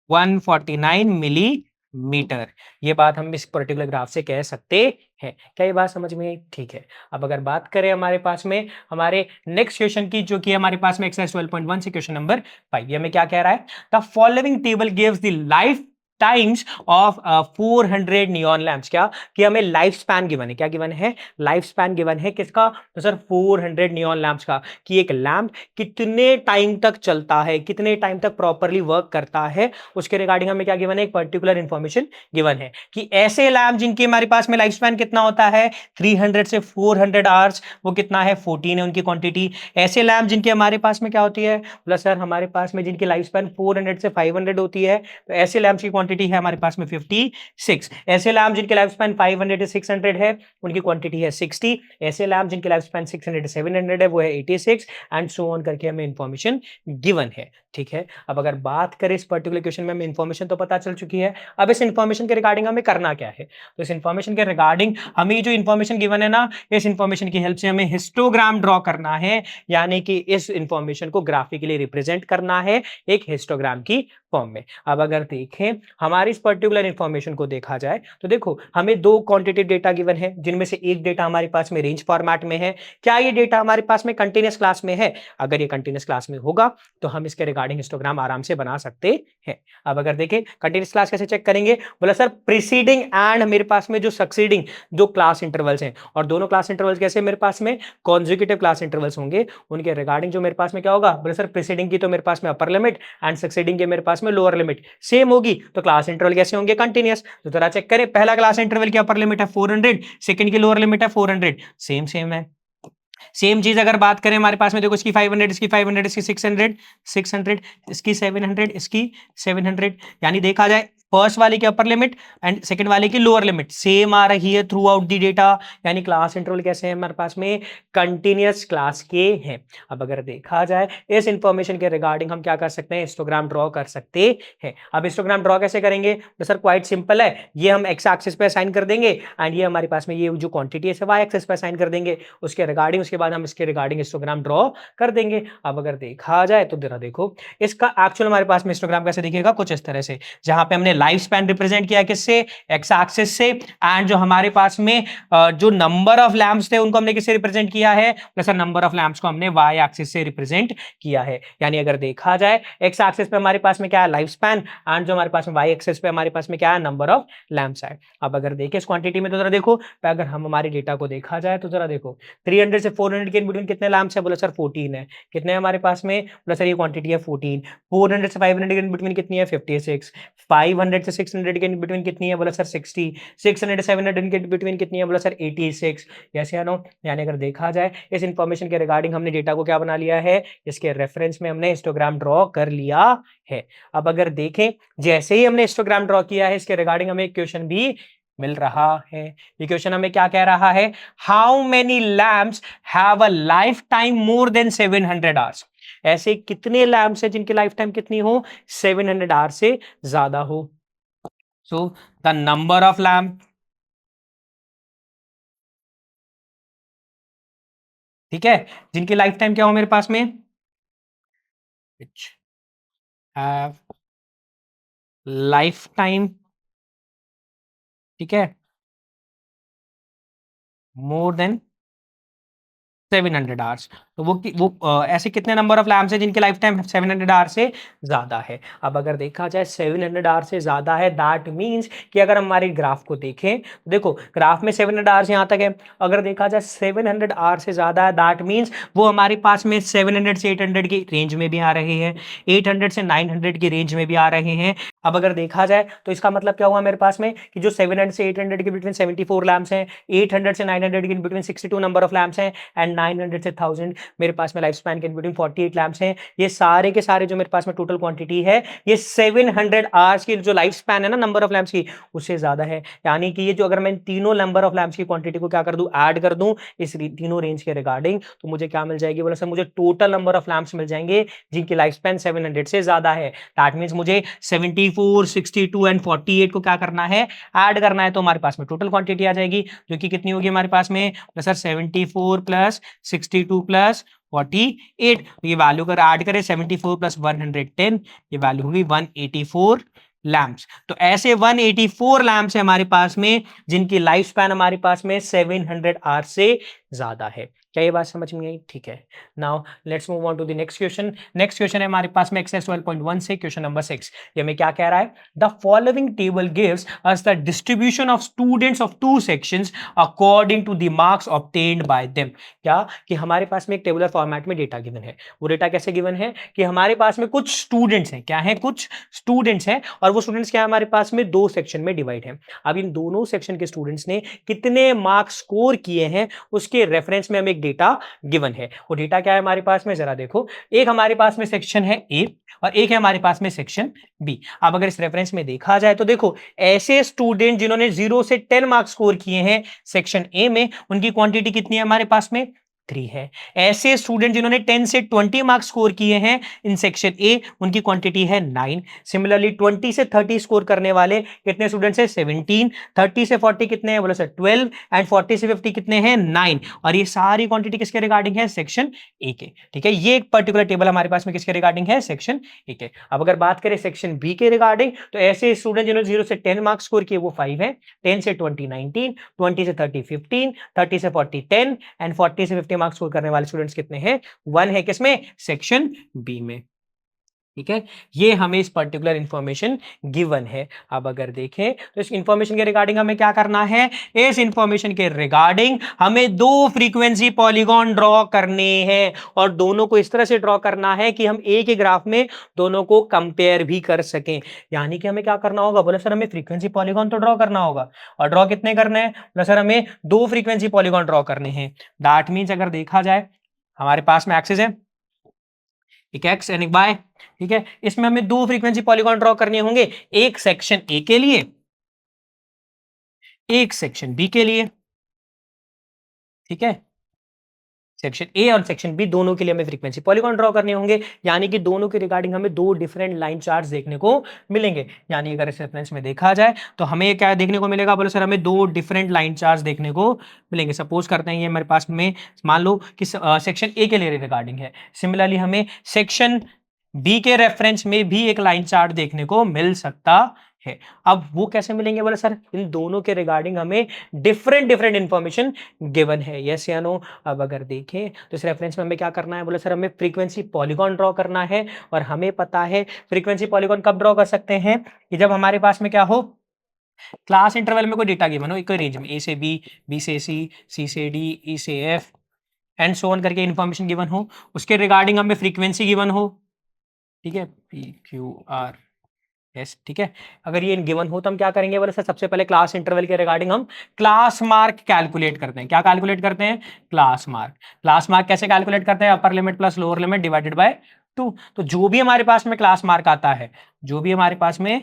149 millimetre. ये बात हम इस पर्टिकुलर ग्राफ से कह सकते हैं। क्या ये बात समझ में आई, ठीक है। अब अगर बात करें हमारे पास में हमारे नेक्स्ट क्वेश्चन की, जो कि हमारे पास में एक्सरसाइज 12.1 से क्वेश्चन नंबर 5, ये हमें क्या कह रहा है, the following table gives the life times of 400 neon lamps. क्या कि हमें लाइफ स्पैन गिवन है, क्या गिवन है, लाइफ स्पैन गिवन है किसका, तो सर 400 नियॉन लैम्प्स का, कि एक लैम्प कितने टाइम तक चलता है, कितने टाइम तक प्रॉपरली वर्क करता है, उसके रिगार्डिंग हमें क्या गिवन है, एक पर्टिकुलर इंफॉर्मेशन गिवन है कि ऐसे लैम्प जिनके हमारे पास में लाइफ स्पैन कितना होता है 300 से 400 आवर्स, वो कितना है 14 है उनकी क्वांटिटी। ऐसे लैम्प जिनके हमारे पास में क्या होती है, प्लस सर हमारे पास में जिनकी लाइफ स्पैन 400 से 500 होती है, तो ऐसे लैम्प की क्वांटिटी है हमारे पास में 56। ऐसे लैम्प जिनकी लाइफ स्पैन 500 से 600 है, उनकी क्वांटिटी है 60। ऐसे लैम्प जिनकी लाइफ स्पैन 600 से 700 है, वो है 86 एंड सो ऑन करके हमें इंफॉर्मेशन गिवन है। ठीक है, अब अगर बात करें इस पर्टिकुलर क्वेश्चन में, हमें इंफॉर्मेशन तो पता चल चुकी है, अब इस इंफॉर्मेशन के रिगार्डिंग हमें करना क्या है, तो इस इंफॉर्मेशन के रिगार्डिंग हमें जो इंफॉर्मेशन गिवन है ना, इस इंफॉर्मेशन की हेल्प से हमें हिस्टोग्राम ड्रॉ करना है, यानी कि इस इंफॉर्मेशन को ग्राफिकली रिप्रेजेंट करना है एक हिस्टोग्राम की फॉर्म में। अब अगर देखें हमारी इस पर्टिकुलर इंफॉर्मेशन को देखा जाए, तो देखो हमें दो क्वांटिटेटिव डेटा गिवन है, जिनमें से एक डेटा हमारे पास में रेंज फॉर्मेट में है। क्या ये डेटा हमारे पास में कंटीन्यूअस क्लास में है? अगर ये कंटीन्यूअस क्लास में होगा तो हम इसके रिगार्डिंग हिस्टोग्राम आराम से बना सकते हैं। अब अगर देखें कंटीन्यूअस क्लास कैसे चेक करेंगे, बोला सर प्रीसीडिंग एंड मेरे पास में जो सक्सीडिंग जो क्लास इंटरवल्स हैं, और दोनों क्लास इंटरवल्स कैसे मेरे पास में कॉन्जिक्यूटिव क्लास इंटरवल्स होंगे, उनके रिगार्डिंग जो मेरे पास में क्या होगा, बोला सर प्रीसीडिंग की तो मेरे पास में अपर लिमिट एंड सक्सीडिंग की मेरे पास में लोअर लिमिट सेम होगी, तो क्लास इंटरवल कैसे होंगे, कंटीन्यूअस। तो जरा चेक करें, पहला क्लास इंटरवल की अपर लिमिट है 400, सेकंड की लोअर लिमिट है 400, सेम सेम है। सेम चीज अगर बात करें हमारे पास में, देखो इसकी 500, इसकी 500, इसकी 600, 600, इसकी 700, इसकी 700, यानी देखा जाए फर्स्ट वाले की अपर लिमिट एंड सेकंड वाले की लोअर लिमिट सेम आ रही है थ्रू आउट दी डेटा, यानी क्लास इंटरवल कैसे हैं हमारे पास में, कंटीन्यूअस क्लास के हैं। अब अगर देखा जाए इस इंफॉर्मेशन के रिगार्डिंग हम क्या कर सकते हैं, हिस्टोग्राम ड्रॉ कर सकते हैं। अब हिस्टोग्राम ड्रॉ कैसे करेंगे, तो सर क्वाइट सिंपल है, ये हम एक्स एक्सिस पे असाइन कर देंगे एंड ये हमारे पास में ये जो क्वांटिटी है वाई एक्सिस पे असाइन कर देंगे, उसके रिगार्डिंग उसके बाद हम इसके रिगार्डिंग हिस्टोग्राम ड्रॉ कर देंगे। अब अगर देखा जाए तो जरा देखो इसका एक्चुअल हमारे पास में हिस्टोग्राम कैसे दिखेगा, कुछ इस तरह से, जहां पे हमने लाइफ स्पैन रिप्रेजेंट किया किससे, एक्स एक्सिस से, एंड जो हमारे पास में जो नंबर ऑफ लैंप्स थे उनको हमने किससे रिप्रेजेंट किया है, सर नंबर ऑफ लैंप्स को हमने वाई एक्सिस से रिप्रेजेंट किया है। यानी अगर देखा जाए एक्स एक्सिस पे हमारे पास में क्या है, लाइफ स्पैन, एंड जो हमारे पास में वाई एक्सिस पे हमारे पास में क्या है, नंबर ऑफ लैंप्स है। अब अगर देखें इस क्वांटिटी में तो जरा देखो, अगर हम हमारे डेटा को देखा जाए तो जरा देखो 300 से 400 के बिटवीन कितने लैंप्स है, बोला सर 14 है। कितने हमारे पास में, बोला सर ये क्वांटिटी है 14। 400 से 500 के बिटवीन कितनी है, 56। 500 से 600 के बिटवीन कितनी है, बोला सर 60। 600 से 700 के बिटवीन कितनी है, बोला सर 86। यस या नो, यानी अगर देखा जाए इस इंफॉर्मेशन के रिगार्डिंग हमने डेटा को क्या बना लिया है, इसके रेफरेंस में हमने हिस्टोग्राम ड्रॉ कर लिया है। अब अगर देखें जैसे ही हमने हिस्टोग्राम ड्रॉ किया है, इसके रिगार्डिंग हमें एक क्वेश्चन भी मिल रहा है। ये क्वेश्चन हमें क्या कह रहा है, how many lamps have a life time more than 700 hours. ऐसे कितने लैम्प्स हैं जिनकी लाइफ टाइम कितनी हो, 700 आवर्स से ज्यादा हो। So the number of lamp, ठीक है, जिनकी लाइफ टाइम क्या हो मेरे पास में, which have लाइफ टाइम, ठीक है, मोर देन 700 आवर्स। तो वो ऐसे कितने नंबर ऑफ लैम्प्स हैं जिनकी लाइफ टाइम 700 आवर्स से ज्यादा है। अब अगर देखा जाए 700 आवर्स से ज्यादा है, दैट मींस कि अगर हमारे ग्राफ को देखें, देखो ग्राफ में 700 आवर्स यहाँ तक है, अगर देखा जाए 700 आवर्स से ज्यादा है, दैट मींस वो हमारे पास में 700 से 800 की रेंज में भी आ रहे हैं, 800 से 900 की रेंज में भी आ रहे हैं। अब अगर देखा जाए तो इसका मतलब क्या हुआ मेरे पास में, कि जो 700 से 800 के बिटवीन 74 लैम्प्स हैं, 800 से 900 के बिटवीन 62 नंबर ऑफ लैम्प्स हैं, एंड 900 से 1000 मेरे पास में लाइफ स्पैन के बिटवीन 48 लैम्प्स हैं। ये सारे के सारे जो मेरे पास में टोटल क्वांटिटी है, ये 700 आवर्स की जो लाइफ स्पैन है ना नंबर ऑफ लैम्प्स की, उससे ज्यादा है। यानी कि ये जो अगर मैं तीनों नंबर ऑफ लैम्प्स की क्वांटिटी को क्या कर दूं, ऐड कर दूं इस तीनों रेंज के रिगार्डिंग, तो मुझे क्या मिल जाएगी, बोला सर मुझे टोटल नंबर ऑफ लैम्प्स मिल जाएंगे जिनकी लाइफ स्पैन 700 से ज्यादा है। दैट मींस मुझे 74, 62 एंड 48 को क्या करना है, ऐड करना है, तो हमारे पास में टोटल क्वांटिटी आ जाएगी जो कि कितनी होगी हमारे पास में, सर 74 प्लस 62 प्लस 48। तो ये वैल्यू अगर ऐड करें 74 प्लस 110, ये वैल्यू होगी 184 लैम्प्स। तो ऐसे 184 लैम्प्स है हमारे पास में जिनकी लाइफ स्पैन हमारे पास में 700 आवर्स से ज्यादा है। क्या ये बात समझ में आई? ठीक है। Now let's move on to the next question. Next question है हमारे पास में एक्सरसाइज 12.1 से क्वेश्चन नंबर 6। ये हमें क्या कह रहा है? The following table gives us the distribution of students of two sections according to the marks obtained by them. क्या कि हमारे पास में एक टेबुलर फॉर्मेट में डेटा गिवन है। वो डेटा कैसे गिवन है कि हमारे पास में कुछ स्टूडेंट्स हैं। क्या है? कुछ स्टूडेंट्स हैं और वो स्टूडेंट्स क्या है हमारे पास में दो सेक्शन में डिवाइड है। अब इन दोनों सेक्शन के स्टूडेंट्स ने कितने मार्क्स स्कोर किए हैं उसके रेफरेंस में हमें एक डेटा गिवन है। वो डेटा क्या है हमारे पास में? जरा देखो, एक हमारे पास में सेक्शन है ए और एक है हमारे पास में सेक्शन बी। अब अगर इस रेफरेंस में देखा जाए तो देखो, ऐसे स्टूडेंट जिन्होंने 0 से 10 मार्क्स स्कोर किए हैं सेक्शन ए में, उनकी क्वांटिटी कितनी है हमारे पास में? 3 है। ऐसे स्टूडेंट जिन्होंने 10 से 20 मार्क्स स्कोर किए हैं इन सेक्शन ए, उनकी क्वांटिटी है 9। सिमिलरली 20 से 30 स्कोर करने वाले कितने स्टूडेंट्स हैं? 17। 30 से 40 कितने हैं? बोलो सर 12। एंड 40 से 50 कितने हैं? 9। और ये सारी क्वांटिटी किसके रिगार्डिंग है? सेक्शन ए के। ठीक है, ये एक पर्टिकुलर टेबल हमारे पास में किसके रिगार्डिंग है? सेक्शन ए के। अब अगर बात करें सेक्शन बी के रिगार्डिंग, तो ऐसे स्टूडेंट जिन्होंने 0 से 10 मार्क्स स्कोर किए वो 5 है। 10 से 20 19, 20 से 30 15, 30 से 40 10 एंड 40 से 50 मार्क्स स्कोर करने वाले स्टूडेंट्स कितने हैं? 1 है। किसमें? सेक्शन बी में। ठीक है, ये हमें इस पर्टिकुलर इंफॉर्मेशन गिवन है। अब अगर देखें तो इस इंफॉर्मेशन के रिगार्डिंग हमें क्या करना है? इस इंफॉर्मेशन के रिगार्डिंग हमें दो फ्रीक्वेंसी पॉलीगॉन ड्रॉ करने हैं और दोनों को इस तरह से ड्रॉ करना है कि हम एक ही ग्राफ में दोनों को कंपेयर भी कर सकें। यानी कि हमें क्या करना होगा? बोले सर हमें फ्रीक्वेंसी पॉलीगॉन तो ड्रॉ करना होगा। और ड्रॉ कितने करने हैं? बोले सर हमें दो फ्रीक्वेंसी पॉलीगॉन ड्रॉ करने हैं। दैट मीन्स अगर देखा जाए हमारे पास में एक्सिस है, एक एक्स एंड एक वाई। ठीक है, इसमें हमें दो फ्रीक्वेंसी पॉलीगॉन ड्रॉ करने होंगे, एक सेक्शन ए के लिए, एक सेक्शन बी के लिए। ठीक है, सेक्शन ए और सेक्शन बी दोनों के लिए हमें फ्रीक्वेंसी पॉलीगॉन ड्रॉ करने होंगे। यानी कि दोनों के रिगार्डिंग हमें दो डिफरेंट लाइन चार्ट्स देखने को मिलेंगे। यानी अगर इस रेफरेंस में देखा जाए तो हमें क्या देखने को मिलेगा? बोलो सर हमें दो डिफरेंट लाइन चार्ट्स देखने को मिलेंगे। सपोज करते हैं ये हमारे पास में, मान लो कि सेक्शन ए के लिए रिगार्डिंग है। सिमिलरली हमें सेक्शन बी के रेफरेंस में भी एक लाइन चार्ट देखने को मिल सकता है। अब वो कैसे मिलेंगे? बोले सर इन दोनों के रिगार्डिंग हमें डिफरेंट डिफरेंट इंफॉर्मेशन गिवन है। यस या नो? अब अगर देखें तो इस रेफरेंस में हमें क्या करना है? बोले सर हमें फ्रीक्वेंसी पॉलीगॉन ड्रॉ करना है। और हमें पता है फ्रीक्वेंसी पॉलीगॉन कब ड्रॉ कर सकते हैं? कि जब हमारे पास में क्या हो, क्लास इंटरवल में कोई डेटा गिवन हो, कोई रेंज में, ए से बी, बी से सी, सी से डी, ई से एफ एंड सो ऑन करके इन्फॉर्मेशन गिवन हो, उसके रिगार्डिंग हमें फ्रीक्वेंसी गिवन हो। ठीक है, पी क्यू आर एस। ठीक है, अगर ये गिवन हो तो हम क्या करेंगे? बोले सर सबसे पहले क्लास इंटरवल के रिगार्डिंग हम क्लास मार्क कैलकुलेट करते हैं। क्या कैलकुलेट करते हैं? Class mark. क्लास मार्क कैसे कैलकुलेट करते हैं? Upper limit plus lower limit divided by 2। तो जो भी हमारे पास में क्लास मार्क आता है, जो भी हमारे पास में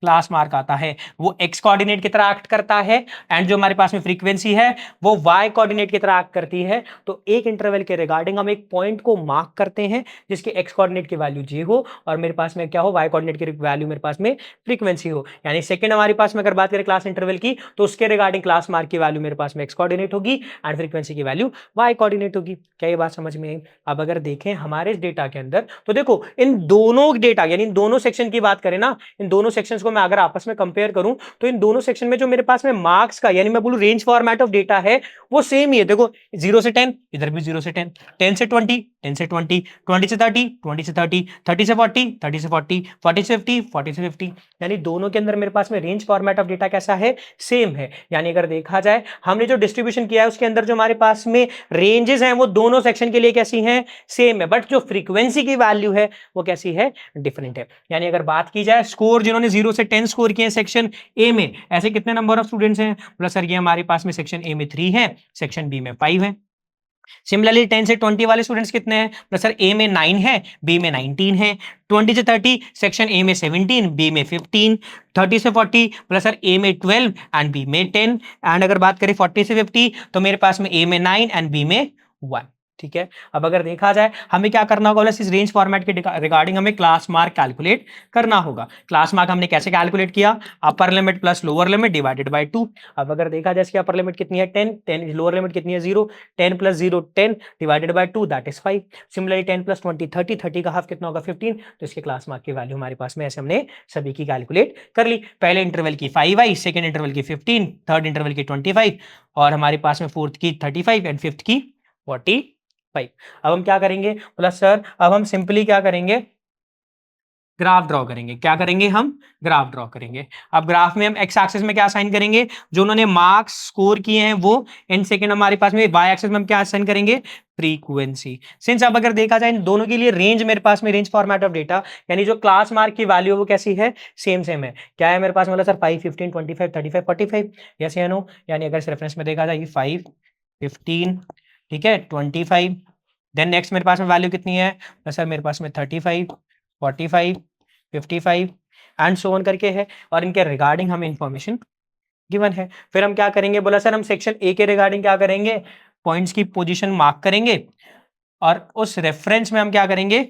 क्लास मार्क आता है वो एक्स कोऑर्डिनेट की तरह एक्ट करता है एंड जो हमारे पास में फ्रीक्वेंसी है वो वाई कोऑर्डिनेट की तरह एक्ट करती है। तो एक इंटरवल के रिगार्डिंग हम एक पॉइंट को मार्क करते हैं जिसके एक्स कोऑर्डिनेट की वैल्यू जे हो और मेरे पास में क्या हो? वाई कोऑर्डिनेट की वैल्यू मेरे पास में फ्रीक्वेंसी हो। यानी सेकंड हमारे पास में अगर बात करें क्लास इंटरवल की तो उसके रिगार्डिंग क्लास मार्क की वैल्यू मेरे पास में एक्स कोऑर्डिनेट होगी एंड फ्रीक्वेंसी की वैल्यू वाई कोऑर्डिनेट होगी। क्या ये बात समझ में आई? अब अगर देखें हमारे इस डेटा के अंदर तो देखो इन दोनों डेटा यानी इन दोनों सेक्शन की बात करें ना, इन दोनों सेक्शंस को मैं अगर आपस में कंपेयर करूं तो इन दोनों सेक्शन में जो मेरे पास में मार्क्स का यानी मैं बोलूं रेंज फॉर्मेट ऑफ डेटा है वो सेम ही है। देखो 0 से 10, इधर भी 0 से 10, 10 से 20, 10 से 20, 20 से 30, 20 से 30, 30 से 40, 30 से 40, 40 से 50, 40 से 50। यानी दोनों के अंदर मेरे पास में रेंज फॉर्मेट ऑफ डेटा कैसा है? सेम है। यानी अगर देखा जाए हमने जो डिस्ट्रीब्यूशन किया है उसके अंदर जो हमारे पास में रेंजेस हैं वो दोनों सेक्शन के लिए कैसी हैं? सेम है। बट जो फ्रीक्वेंसी की वैल्यू है वो कैसी है? डिफरेंट है। यानी अगर बात की जाए स्कोर जिन्होंने 0 से 10 स्कोर किए सेक्शन ए में, ऐसे कितने नंबर ऑफ स्टूडेंट्स हैं? प्लस सर ये हमारे पास में सेक्शन ए में 3 है, सेक्शन बी में 5 है। सिमिलरली 10 से 20 वाले स्टूडेंट्स कितने हैं? प्लस सर ए में 9 है, बी में 19 है। 20 से 30 सेक्शन ए में 17, बी में 15। 30 से 40 प्लस सर ए में 12 एंड बी में 10 एंड अगर बात करें 40 से 50 तो मेरे पास में ए में 9 एंड बी में 1। ठीक है, अब अगर देखा जाए हमें क्या करना होगा? इस रेंज फॉर्मेट के रिगार्डिंग हमें क्लास मार्क कैलकुलेट करना होगा। क्लास मार्क हमने कैसे कैलकुलेट किया? Upper limit plus lower limit divided by 2। अब अगर देखा जाए इसकी अपर लिमिट कितनी है? 10, 10 लोअर लिमिट कितनी है? 0, 10 plus 0 10 divided by 2 that is 5। Similarly 10 plus 20 30, 30 का हाफ कितना होगा? 15। तो इसके क्लास मार्क की वैल्यू हमारे पास में ऐसे हमने सभी की कैलकुलेट कर ली। पहले इंटरवल की 5 आई, सेकेंड इंटरवल की 15, थर्ड इंटरवल की 25 और हमारे पास में फोर्थ की 35 एंड फिफ्थ की 45। अब हम क्या करेंगे, बोला सर अब हम सिंपली क्या करेंगे, ग्राफ ड्रॉ करेंगे। क्या करेंगे, हम ग्राफ ड्रॉ करेंगे। अब ग्राफ में हम एक्स एक्सिस में क्या असाइन करेंगे, जो उन्होंने मार्क्स स्कोर किए हैं वो, इन सेकंड हमारे पास में वाई एक्सिस में हम क्या असाइन करेंगे, फ्रीक्वेंसी। सिंस अब अगर देखा जाए इन दोनों के लिए रेंज मेरे पास में, रेंज फॉर्मेट ऑफ डेटा, यानी जो क्लास मार्क की वैल्यू वो कैसी है, सेम सेम है। क्या है मेरे पास, मतलब सर 5, 15, 25, 35, 45, यस या नो, यानी अगर इस रेफरेंस में देखा जाए 5, 15, ठीक है, 25, देन नेक्स्ट मेरे पास में वैल्यू कितनी है, तो सर मेरे पास में 35, 45, 55 एंड सो ऑन करके है, और इनके रिगार्डिंग हमें इंफॉर्मेशन गिवन है। फिर हम क्या करेंगे, बोला सर हम सेक्शन ए के रिगार्डिंग क्या करेंगे, पॉइंट्स की पोजीशन मार्क करेंगे, और उस रेफरेंस में हम क्या करेंगे,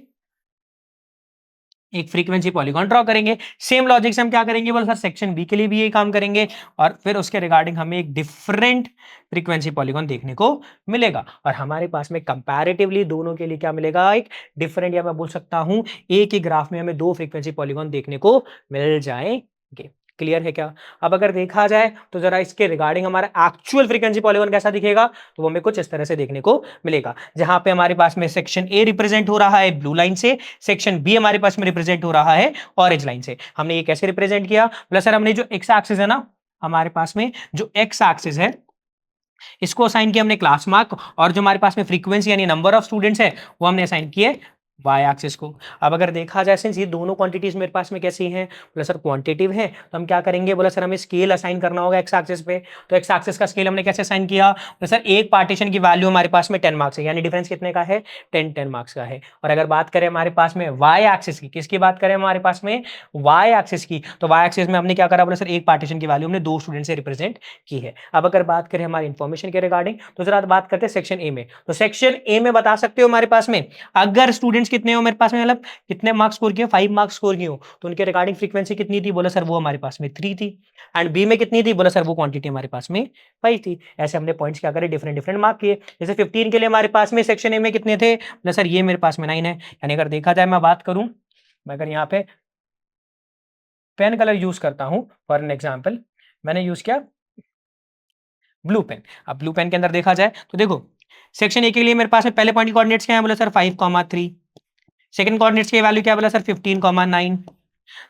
एक फ्रीक्वेंसी पॉलीगॉन ड्रॉ करेंगे। सेम लॉजिक से हम क्या करेंगे, बोला सर सेक्शन बी के लिए भी ये काम करेंगे, और फिर उसके रिगार्डिंग हमें एक डिफरेंट फ्रीक्वेंसी पॉलीगॉन देखने को मिलेगा, और हमारे पास में कंपैरेटिवली दोनों के लिए क्या मिलेगा, एक डिफरेंट, या मैं बोल सकता हूं एक ही ग्राफ में हमें दो फ्रीक्वेंसी पॉलीगॉन देखने को मिल जाएंगे। क्लियर है क्या। अब अगर देखा जाए तो जरा इसके रिगार्डिंग हमारा एक्चुअल फ्रीक्वेंसी पॉलीगॉन कैसा दिखेगा, तो वो हमें कुछ इस तरह से देखने को मिलेगा, जहां पे हमारे पास में सेक्शन ए रिप्रेजेंट हो रहा है ब्लू लाइन से, सेक्शन बी हमारे पास में रिप्रेजेंट हो रहा है ऑरेंज लाइन से। हमने ये कैसे रिप्रेजेंट किया, प्लस सर हमने जो एक्स एक्सिस है ना, हमारे पास में जो एक्स एक्सिस है इसको असाइन किया हमने क्लास मार्क, और जो हमारे पास में फ्रीक्वेंसी यानी नंबर ऑफ स्टूडेंट्स है वो हमने असाइन किए वाई एक्सिस को। अब अगर देखा जाए सिंस ये दोनों क्वांटिटीज मेरे पास में कैसी हैं, बोला सर क्वांटिटिव है, तो हम क्या करेंगे, बोला सर हमें स्केल असाइन करना होगा एक्स एक्सिस पे। तो एक्स एक्सिस का स्केल हमने कैसे असाइन किया, बोला सर एक पार्टीशन की वैल्यू हमारे पास में 10 मार्क्स है, यानी डिफरेंस कितने का है, 10 मार्क्स का है। और अगर बात करें हमारे पास में वाई एक्सिस की, किसकी बात करें हमारे पास में वाई एक्सिस की, तो वाई एक्सिस में हमने क्या करा, बोला सर एक पार्टीशन की वैल्यू हमने दो स्टूडेंट से रिप्रेजेंट की है। अब अगर बात करें हमारी इंफॉर्मेशन के रिगार्डिंग, तो जरा बात करते हैं सेक्शन ए में। तो सेक्शन ए में बता सकते हो हमारे पास में अगर स्टूडेंट्स कितने हो मेरे पास में, मतलब कितने मार्क्स स्कोर किए, 5 मार्क्स स्कोर किए हो, तो उनके रिगार्डिंग फ्रीक्वेंसी कितनी थी, बोला सर वो हमारे पास में 3 थी। एंड बी में कितनी थी, बोला सर वो क्वांटिटी हमारे पास में 5 थी। ऐसे हमने पॉइंट्स क्या करे, डिफरेंट डिफरेंट मार्क किए। जैसे 15 के लिए हमारे पास में सेक्शन ए में कितने थे, बोला सर ये मेरे पास में 9 है। यानी अगर देखा जाए मैं बात करूं, मैं अगर यहाँ पे पेन कलर यूज करता हूं फॉर एन एग्जाम्पल, मैंने यूज किया ब्लू पेन। अब ब्लू पेन के अंदर देखा जाए तो देखो सेक्शन ए के लिए मेरे पास में पहले पॉइंट कोऑर्डिनेट्स क्या है, बोला सर 5,3। सेकंड कोऑर्डिनेट्स की वैल्यू क्या बोला सर 15,9।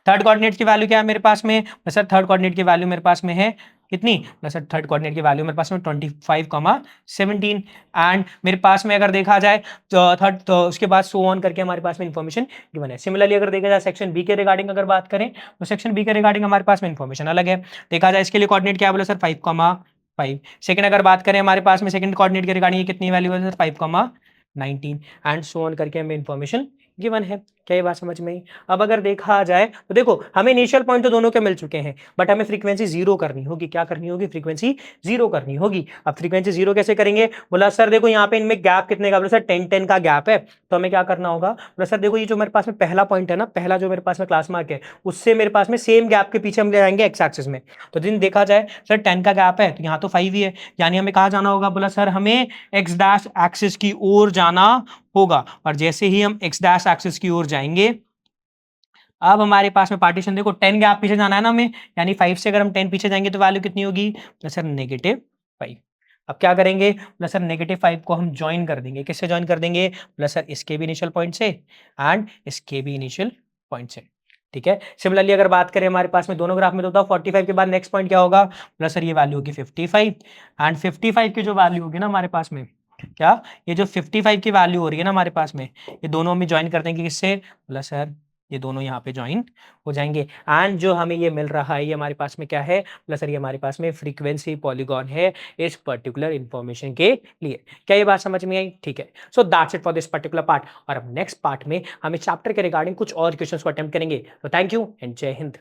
थर्ड कोऑर्डिनेट की वैल्यू क्या है मेरे पास में, सर थर्ड कोऑर्डिनेट की वैल्यू मेरे पास में है कितनी, सर थर्ड कोऑर्डिनेट की वैल्यू मेरे पास में 25,17। एंड मेरे पास में अगर देखा जाए तो थर्ड, तो उसके बाद सो ऑन करके हमारे पास में इन्फॉर्मेशन गिवन है। सिमिलरली अगर देखा जाए सेक्शन बी के रिगार्डिंग अगर बात करें, तो सेक्शन बी के रिगार्डिंग हमारे पास में इन्फॉर्मेशन अलग है। देखा जाए इसके लिए कोऑर्डिनेट क्या बोला सर 5,5। सेकंड अगर बात करें हमारे पास में सेकंड कोऑर्डिनेट के रिगार्डिंग कितनी वैल्यू है सर 5,19 एंड सो ऑन करके हमें इन्फॉर्मेशन गिवन है। क्या ये बात समझ में आई। अब अगर देखा जाए तो देखो हमें इनिशियल पॉइंट तो दोनों के मिल चुके हैं, बट हमें फ्रीक्वेंसी जीरो करनी होगी। क्या करनी होगी, फ्रीक्वेंसी जीरो करनी होगी। अब फ्रीक्वेंसी जीरो कैसे करेंगे, बोला सर देखो यहाँ पे इनमें गैप कितने का, बोला सर 10 का गैप है। तो हमें क्या करना होगा, बोला सर देखो ये जो मेरे पास में पहला पॉइंट है ना, पहला जो मेरे पास में क्लास मार्क है, उससे मेरे पास में सेम गैप के पीछे हम ले जाएंगे एक्स एक्सिस में। तो दिन देखा जाए सर 10 का गैप है, तो यहाँ तो 5 ही है, यानी हमें कहाँ जाना होगा, बोला सर हमें एक्स डैश एक्सिस की ओर जाना होगा। और जैसे ही हम एक्स डैश एक्सिस की ओर जाएंगे, अब हमारे पास में पार्टीशन देखो 10 गैप पीछे जाना है ना हमें, यानी 5 से अगर हम 10 पीछे जाएंगे तो वैल्यू कितनी होगी, प्लस सर -5। अब क्या करेंगे, प्लस सर -5 को हम ज्वाइन कर देंगे। किससे ज्वाइन कर देंगे, प्लस सर इसके भी इनिशियल पॉइंट से एंड इसके भी इनिशियल पॉइंट से। ठीक है। सिमिलरली अगर बात करें हमारे पास में दोनों ग्राफ में, तो बताओ 45 के बाद नेक्स्ट पॉइंट क्या होगा, प्लस सर ये वैल्यू होगी 55 एंड 55 की जो वैल्यू होगी ना हमारे पास में, क्या ये जो 55 की वैल्यू हो रही है ना हमारे पास में, ये दोनों हम ज्वाइन कर देंगे किससे, प्लस सर ये दोनों यहाँ पे ज्वाइन हो जाएंगे। एंड जो हमें ये मिल रहा है ये हमारे पास में क्या है, प्लस सर ये हमारे पास में फ्रीक्वेंसी पॉलीगॉन है इस पर्टिकुलर इंफॉर्मेशन के लिए। क्या ये बात समझ में आई, ठीक है। So that's it for this particular part. और अब नेक्स्ट पार्ट में हम इस चैप्टर के रिगार्डिंग कुछ और क्वेश्चंस को अटेम्प्ट करेंगे। तो थैंक यू एंड जय हिंद।